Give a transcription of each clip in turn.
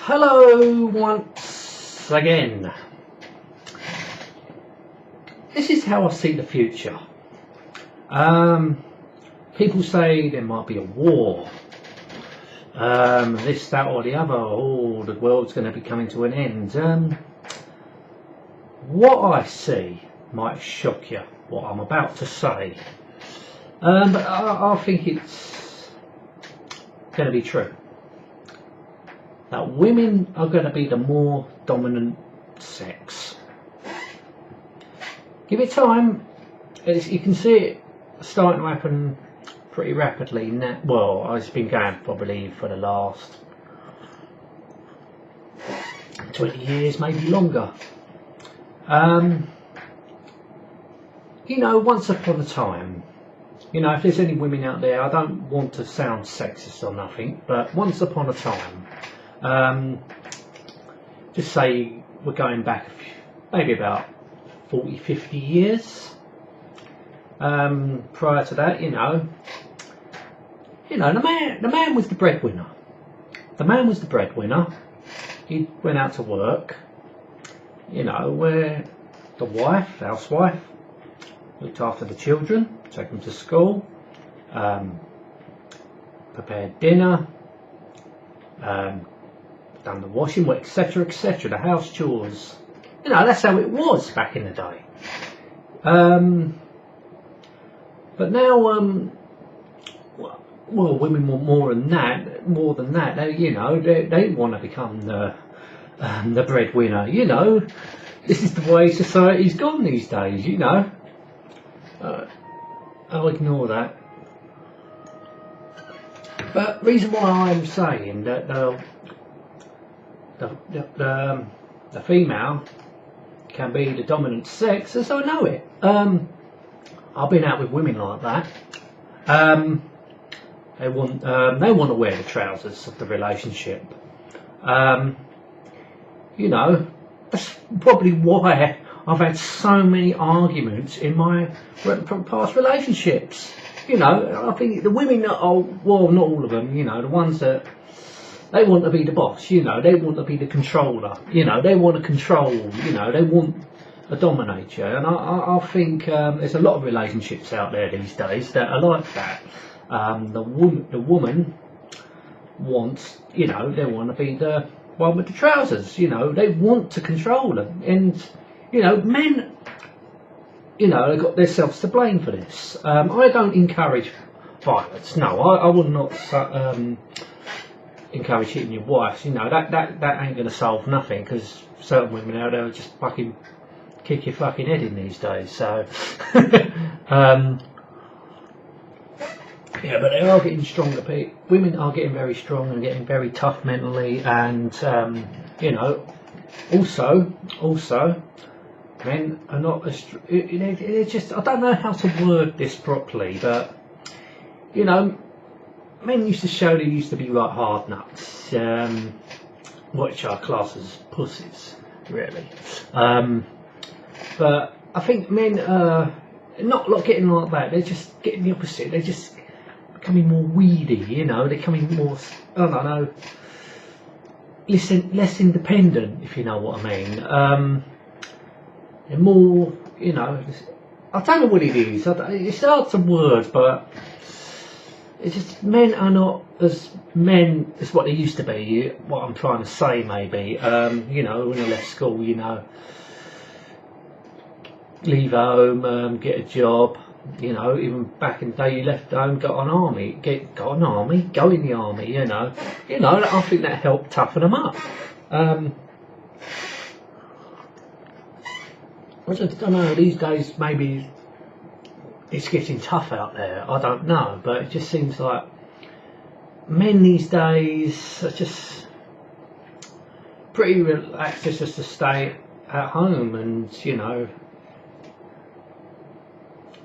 Hello once again. This is how I see the future. People say there might be a war, this, that or the other, oh, the world's going to be coming to an end. What I see might shock you, what I'm about to say, but I think it's going to be true. That women are going to be the more dominant sex. Give it time. You can see it starting to happen pretty rapidly now. Well, it's been going probably for the last 20 years, maybe longer. You know, once upon a time, you know, if there's any women out there, I don't want to sound sexist or nothing, but once upon a time, just say we're going back maybe about 40-50 years. Prior to that, you know, the man was the breadwinner. The man was the breadwinner. He went out to work. You know, where the wife, housewife, looked after the children, took them to school, prepared dinner, done the washing, etc., etc., the house chores. You know, that's how it was back in the day. But now, well, women want more than that. They, you know, they want to become the breadwinner. You know, this is the way society's gone these days. You know, I'll ignore that. But the reason why I'm saying that the female can be the dominant sex, as I know it. I've been out with women like that. They want to wear the trousers of the relationship. You know, that's probably why I've had so many arguments in my past relationships. You know, I think the women that are, well, not all of them, you know, the ones that they want to be the boss, you know, they want to be the controller, you know, they want to control, you know, they want a dominator. And I think there's a lot of relationships out there these days that are like that. The woman wants, you know, they want to be the one with the trousers, you know, they want to control them. And, you know, men, you know, they've got themselves to blame for this. I don't encourage violence. No, I would not encourage hitting your wife. You know, that ain't going to solve nothing, because certain women out there will just fucking kick your fucking head in these days. So, yeah, but they are getting stronger. Women are getting very strong and getting very tough mentally, and you know, also. Men are not as, it's just, I don't know how to word this properly, but, you know, men used to show they used to be like hard nuts, which are classed as pussies, really. But I think men are not getting like that, they're just getting the opposite, they're just becoming more weedy, you know, they're becoming more, I don't know, less independent, if you know what I mean. They're more, you know, I don't know what it is, it's hard to word, but it's just men are not as men as what they used to be, what I'm trying to say maybe. You know, when I left school, you know, leave home, get a job, you know, even back in the day you left home, go in the army, go in the army, you know, I think that helped toughen them up. I just don't know, these days maybe it's getting tough out there, I don't know, but it just seems like men these days are just pretty relaxed just to stay at home, and, you know,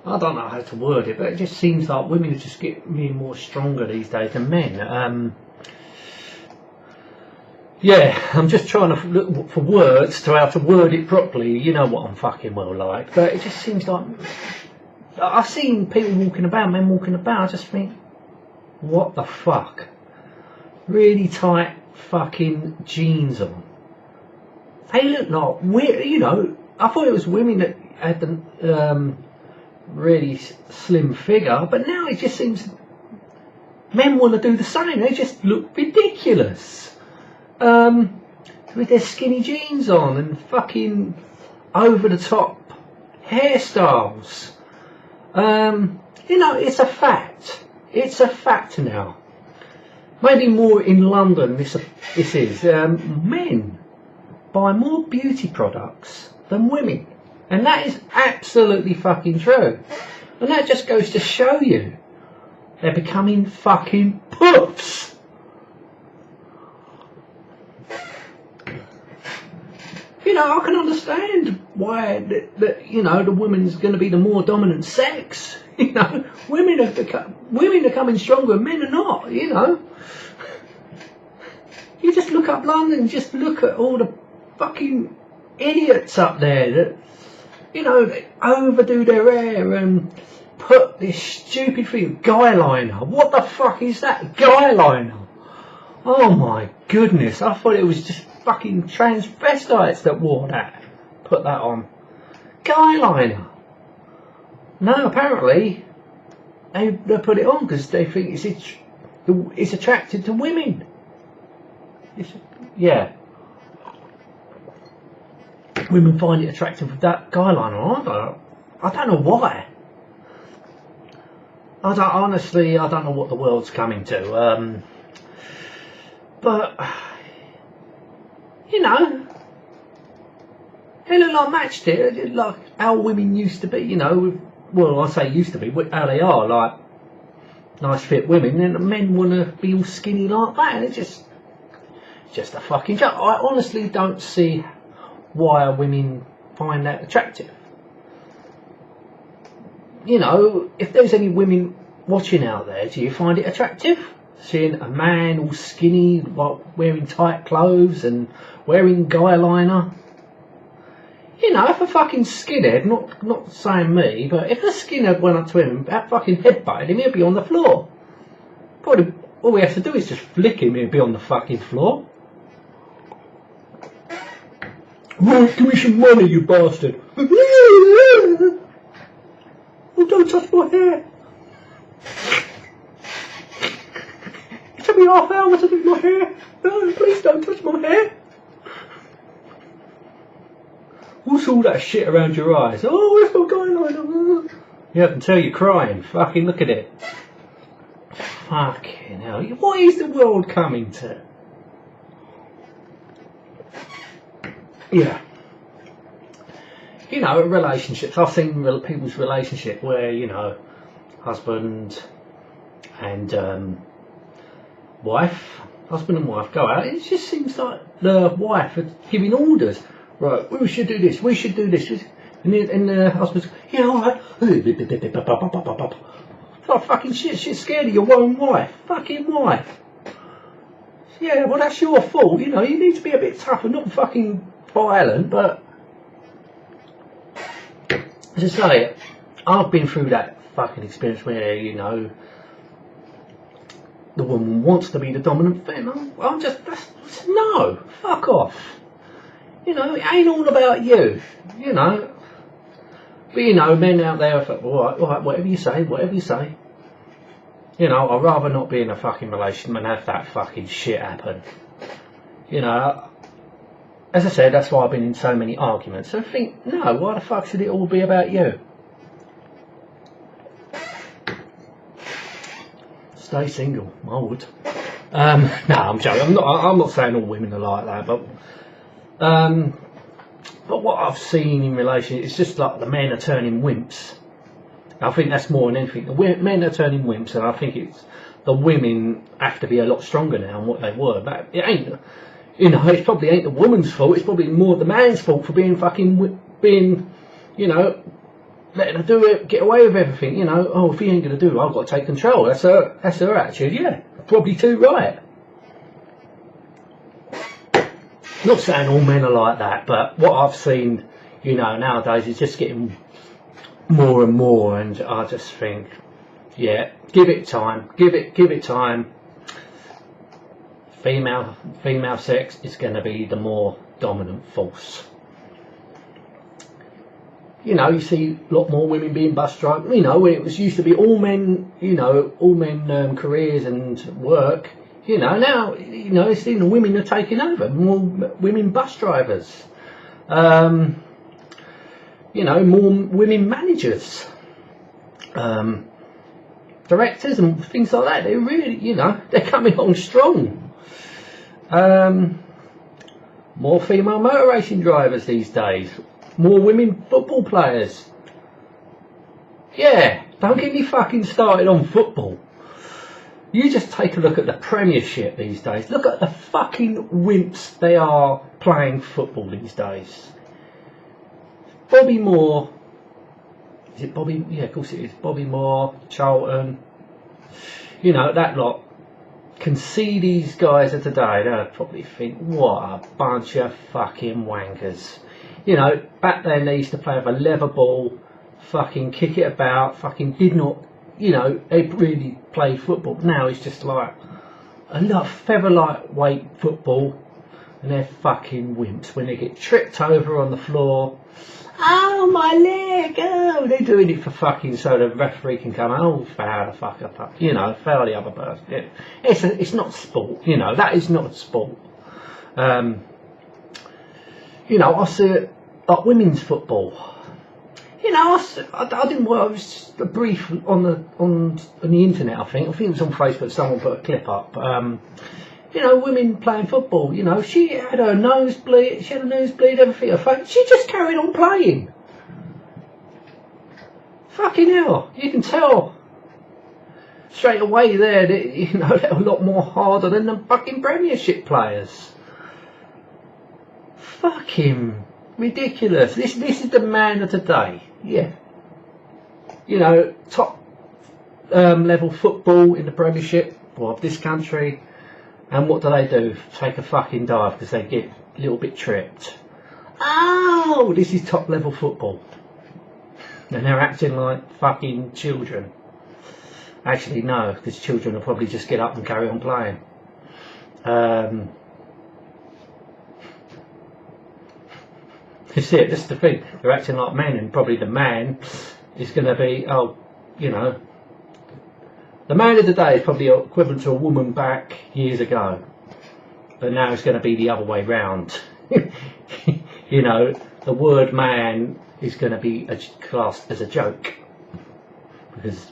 I don't know how to word it, but it just seems like women are just getting more stronger these days than men. Yeah, I'm just trying to look for words to how to word it properly. You know what I'm fucking well like, but it just seems like I've seen people walking about, men walking about. I just think, what the fuck? Really tight fucking jeans on. They look like weird, you know. I thought it was women that had the really slim figure, but now it just seems men want to do the same. They just look ridiculous with their skinny jeans on and fucking over the top hairstyles. You know, it's a fact. It's a fact now. Maybe more in London. This is men buy more beauty products than women, and that is absolutely fucking true. And that just goes to show you they're becoming fucking pups. You know, I can understand why that you know the woman's going to be the more dominant sex. You know, women are coming stronger, men are not. You know, you just look up London, just look at all the fucking idiots up there that, you know, they overdo their hair and put this stupid thing, guy liner. What the fuck is that, guy liner? Oh my goodness, I thought it was just fucking transvestites that wore that, put that on. Guy liner. No, apparently they put it on because they think it's attracted to women. Yeah. Women find it attractive with that guy liner. I don't know why. Honestly, I don't know what the world's coming to. But you know, they look like matchstick, like how women used to be. You know, well, I say used to be, how they are, like nice fit women, and the men want to be all skinny like that, and it's just a fucking joke. I honestly don't see why women find that attractive. You know, if there's any women watching out there, do you find it attractive? Seeing a man all skinny, like wearing tight clothes and wearing guy liner? You know, if a fucking skinhead, not saying me, but if a skinhead went up to him and that fucking headbutted him, he'd be on the floor. Probably all we have to do is just flick him, he'd be on the fucking floor. Right, give me some money, you bastard. Oh, don't touch my hair. It took me half an hour to do my hair. No, please don't touch my hair. What's all that shit around your eyes? Oh, where's my guy liner? Yeah, I can tell you're crying. Fucking look at it. Fucking hell. What is the world coming to? Yeah. You know, relationships. I've seen people's relationship where, you know, husband and husband and wife go out. It just seems like the wife is giving orders. Right, we should do this, we should do this. And the husband's, yeah, alright. Like fucking shit, she's scared of your own wife. Fucking wife. Yeah, well, that's your fault. You know, you need to be a bit tough and not fucking violent, but as I say, I've been through that fucking experience where, you know, the woman wants to be the dominant female. I'm just, no, fuck off. You know, it ain't all about you, you know. But, you know, men out there are like, alright, whatever you say, whatever you say. You know, I'd rather not be in a fucking relationship than have that fucking shit happen. You know, as I said, that's why I've been in so many arguments. So I think, no, why the fuck should it all be about you? Stay single, I would. No, I'm joking. I'm not saying all women are like that, but what I've seen in relation, it's just like the men are turning wimps. I think that's more than anything. The men are turning wimps, and I think it's the women have to be a lot stronger now than what they were. But it ain't, you know, it probably ain't the woman's fault. It's probably more the man's fault for being, you know, letting her do it, get away with everything. You know, oh, if he ain't gonna do it, I've got to take control. That's her attitude. Yeah, probably too right. Not saying all men are like that, but what I've seen, you know, nowadays is just getting more and more, and I just think, yeah, give it time, give it time. female sex is going to be the more dominant force. You know, you see a lot more women being bus drivers. You know, when it was used to be all men, you know, all men careers and work. You know, now, you know, it's the women are taking over. More women bus drivers. You know, more women managers, directors and things like that. They really, you know, they're coming on strong. More female motor racing drivers these days. More women football players. Yeah, don't get me fucking started on football. You just take a look at the Premiership these days. Look at the fucking wimps they are playing football these days. Bobby Moore. Is it Bobby? Yeah, of course it is. Bobby Moore, Charlton. You know, that lot. Can see these guys of today, they'll probably think, what a bunch of fucking wankers. You know, back then they used to play with a leather ball, fucking kick it about, fucking did not, you know, they really play football. Now it's just like a lot of feather lightweight football, and they're fucking wimps when they get tripped over on the floor. Oh, my leg, oh, they're doing it for fucking so the referee can come, oh, foul the fuck up, you know, foul the other person. Yeah. It's not sport, you know, that is not sport. You know, I see it like women's football. You know, I didn't work, it was just a brief on the internet, I think it was on Facebook, someone put a clip up. You know, women playing football, you know, she had a nosebleed, everything, her face, she just carried on playing. Fucking hell, you can tell straight away there that, you know, they're a lot more harder than the fucking Premiership players. Fucking ridiculous. This is the man of today, yeah. You know, top level football in the Premiership of this country. And what do? Take a fucking dive because they get a little bit tripped. Oh, this is top level football. And they're acting like fucking children. Actually, no, because children will probably just get up and carry on playing. That's it, that's the thing. They're acting like men, and probably the man is going to be, oh, you know, the man of the day is probably equivalent to a woman back years ago, but now it's going to be the other way round. You know, the word man is going to be classed as a joke, because,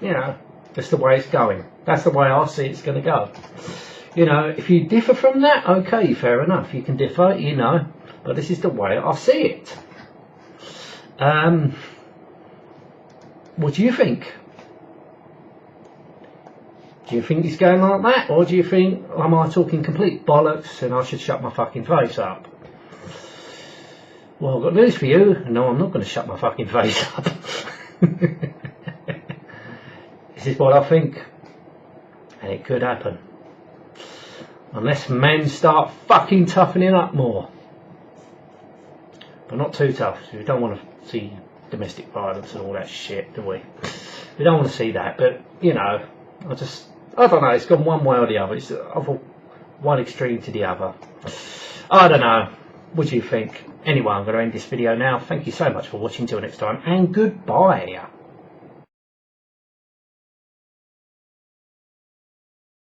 you know, that's the way it's going. That's the way I see it's going to go. You know, if you differ from that, okay, fair enough, you can differ, you know, but this is the way I see it. What do you think? Do you think it's going like that, or do you think, am I talking complete bollocks and I should shut my fucking face up? Well, I've got news for you. No, I'm not going to shut my fucking face up. This is what I think, and it could happen. Unless men start fucking toughening up more. But not too tough, so we don't want to see domestic violence and all that shit, do we? We don't want to see that, but, you know, I don't know, it's gone one way or the other. It's one extreme to the other. I don't know. What do you think? Anyway, I'm going to end this video now. Thank you so much for watching. Till next time, and goodbye.